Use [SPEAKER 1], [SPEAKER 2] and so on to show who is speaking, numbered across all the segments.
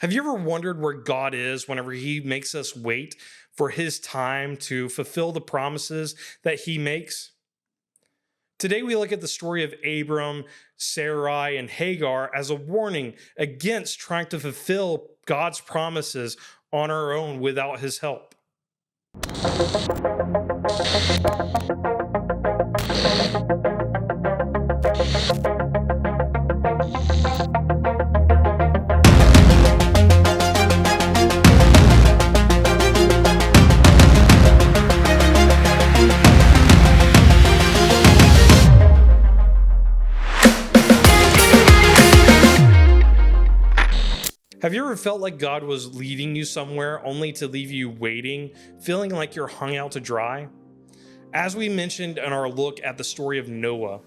[SPEAKER 1] Have you ever wondered where God is whenever He makes us wait for His time to fulfill the promises that He makes? Today, we look at the story of Abram, Sarai, and Hagar as a warning against trying to fulfill God's promises on our own without His help. Have you ever felt like God was leading you somewhere only to leave you waiting, feeling like you're hung out to dry? As we mentioned in our look at the story of Noah,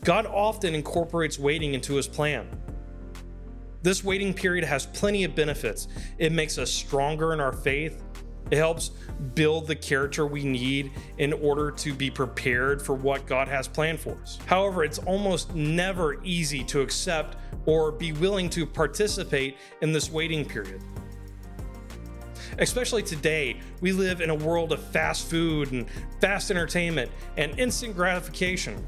[SPEAKER 1] God often incorporates waiting into His plan. This waiting period has plenty of benefits. It makes us stronger in our faith. It helps build the character we need in order to be prepared for what God has planned for us. However, it's almost never easy to accept or be willing to participate in this waiting period. Especially today, we live in a world of fast food and fast entertainment and instant gratification.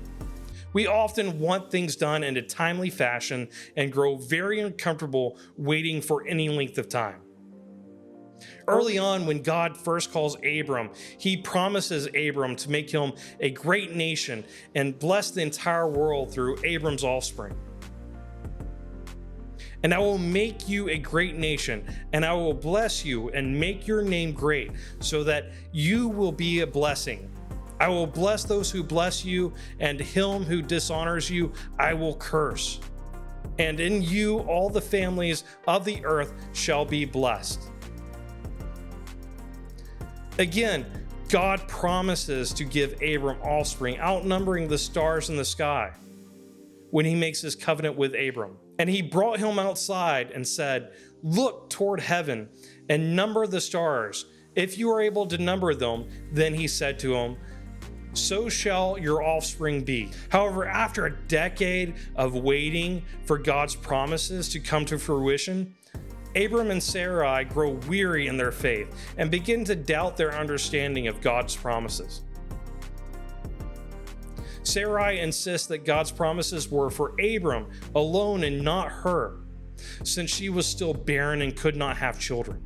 [SPEAKER 1] We often want things done in a timely fashion and grow very uncomfortable waiting for any length of time. Early on, when God first calls Abram, He promises Abram to make him a great nation and bless the entire world through Abram's offspring. And I will make you a great nation, and I will bless you and make your name great, so that you will be a blessing. I will bless those who bless you, and him who dishonors you I will curse. And in you all the families of the earth shall be blessed. Again, God promises to give Abram offspring, outnumbering the stars in the sky, when He makes His covenant with Abram. And He brought him outside and said, "Look toward heaven and number the stars. If you are able to number them," then He said to him, "So shall your offspring be." However, after a decade of waiting for God's promises to come to fruition, Abram and Sarai grow weary in their faith and begin to doubt their understanding of God's promises. Sarai insists that God's promises were for Abram alone and not her, since she was still barren and could not have children.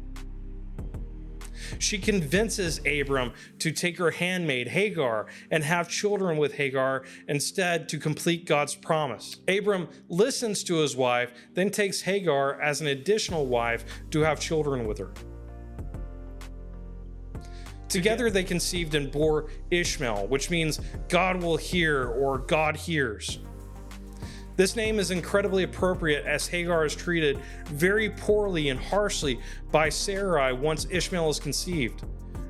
[SPEAKER 1] She convinces Abram to take her handmaid Hagar and have children with Hagar instead to complete God's promise. Abram listens to his wife, then takes Hagar as an additional wife to have children with her. Together they conceived and bore Ishmael, which means God will hear or God hears. This name is incredibly appropriate as Hagar is treated very poorly and harshly by Sarai once Ishmael is conceived,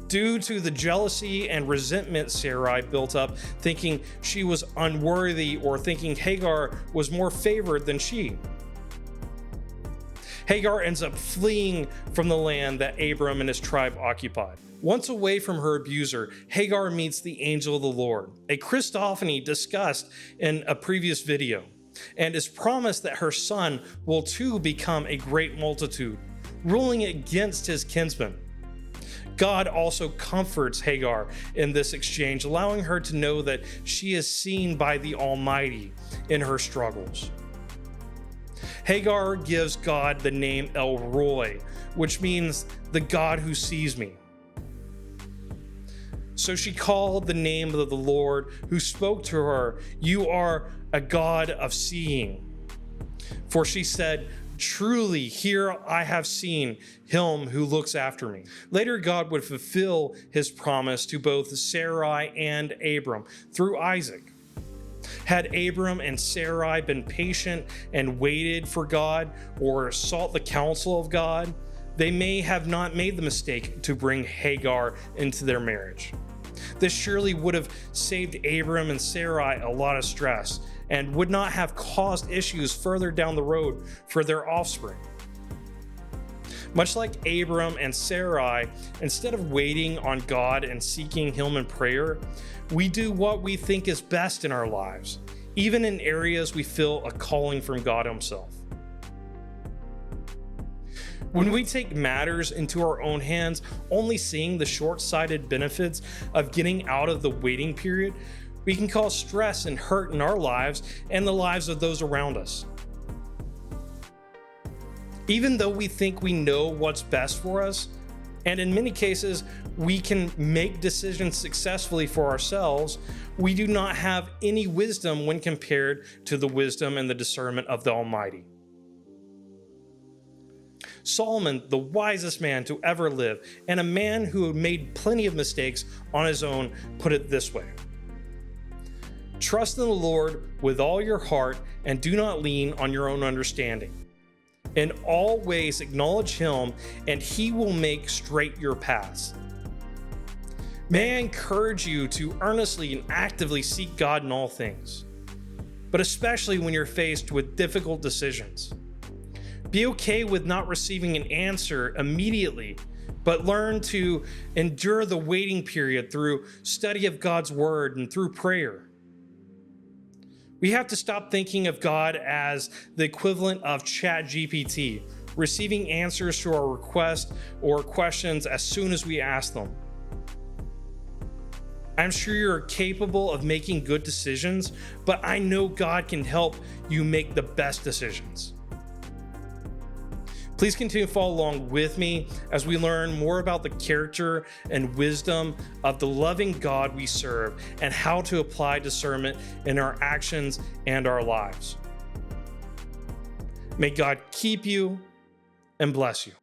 [SPEAKER 1] due to the jealousy and resentment Sarai built up, thinking she was unworthy or thinking Hagar was more favored than she. Hagar ends up fleeing from the land that Abram and his tribe occupied. Once away from her abuser, Hagar meets the angel of the Lord, a Christophany discussed in a previous video, and is promised that her son will too become a great multitude, ruling against his kinsmen. God also comforts Hagar in this exchange, allowing her to know that she is seen by the Almighty in her struggles. Hagar gives God the name El-Roi, which means the God who sees me. So she called the name of the Lord who spoke to her, "You are a God of seeing." For she said, "Truly, here I have seen him who looks after me." Later, God would fulfill His promise to both Sarai and Abram through Isaac. Had Abram and Sarai been patient and waited for God or sought the counsel of God, they may have not made the mistake to bring Hagar into their marriage. This surely would have saved Abram and Sarai a lot of stress and would not have caused issues further down the road for their offspring. Much like Abram and Sarai, instead of waiting on God and seeking Him in prayer, we do what we think is best in our lives, even in areas we feel a calling from God Himself. When we take matters into our own hands, only seeing the short-sighted benefits of getting out of the waiting period, we can cause stress and hurt in our lives and the lives of those around us. Even though we think we know what's best for us, and in many cases, we can make decisions successfully for ourselves, we do not have any wisdom when compared to the wisdom and the discernment of the Almighty. Solomon, the wisest man to ever live, and a man who had made plenty of mistakes on his own, put it this way: "Trust in the Lord with all your heart and do not lean on your own understanding. In all ways acknowledge him, and he will make straight your paths." May I encourage you to earnestly and actively seek God in all things, but especially when you're faced with difficult decisions. Be okay with not receiving an answer immediately, but learn to endure the waiting period through study of God's word and through prayer. We have to stop thinking of God as the equivalent of ChatGPT, receiving answers to our requests or questions as soon as we ask them. I'm sure you're capable of making good decisions, but I know God can help you make the best decisions. Please continue to follow along with me as we learn more about the character and wisdom of the loving God we serve and how to apply discernment in our actions and our lives. May God keep you and bless you.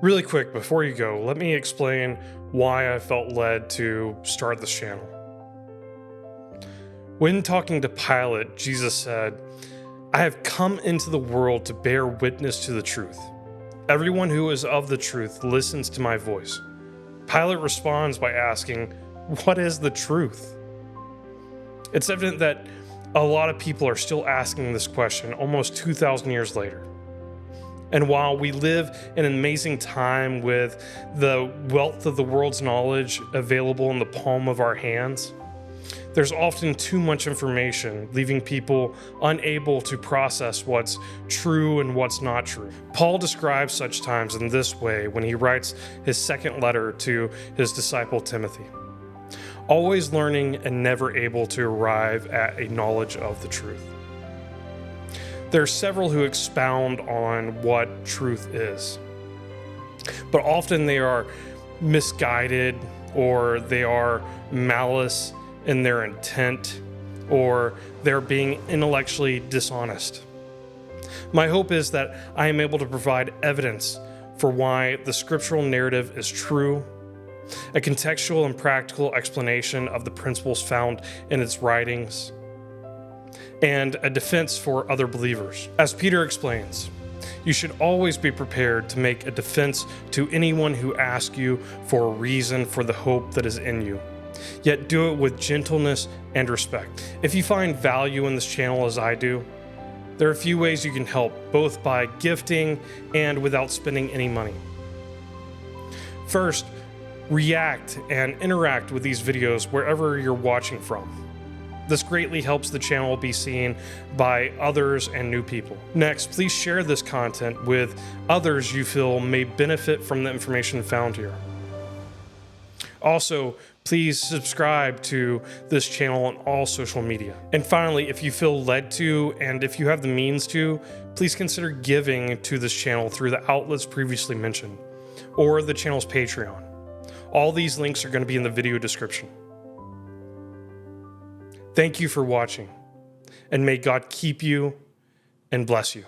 [SPEAKER 1] Really quick, before you go, let me explain why I felt led to start this channel. When talking to Pilate, Jesus said, "I have come into the world to bear witness to the truth. Everyone who is of the truth listens to my voice." Pilate responds by asking, "What is the truth?" It's evident that a lot of people are still asking this question almost 2,000 years later. And while we live in an amazing time with the wealth of the world's knowledge available in the palm of our hands, there's often too much information, leaving people unable to process what's true and what's not true. Paul describes such times in this way when he writes his second letter to his disciple Timothy: "Always learning and never able to arrive at a knowledge of the truth." There are several who expound on what truth is, but often they are misguided, or they are malice in their intent, or they're being intellectually dishonest. My hope is that I am able to provide evidence for why the scriptural narrative is true, a contextual and practical explanation of the principles found in its writings, and a defense for other believers. As Peter explains, you should always be prepared to make a defense to anyone who asks you for a reason for the hope that is in you, yet do it with gentleness and respect. If you find value in this channel as I do, there are a few ways you can help, both by gifting and without spending any money. First, react and interact with these videos wherever you're watching from. This greatly helps the channel be seen by others and new people. Next, please share this content with others you feel may benefit from the information found here. Also, please subscribe to this channel on all social media. And finally, if you feel led to, and if you have the means to, please consider giving to this channel through the outlets previously mentioned, or the channel's Patreon. All these links are going to be in the video description. Thank you for watching, and may God keep you and bless you.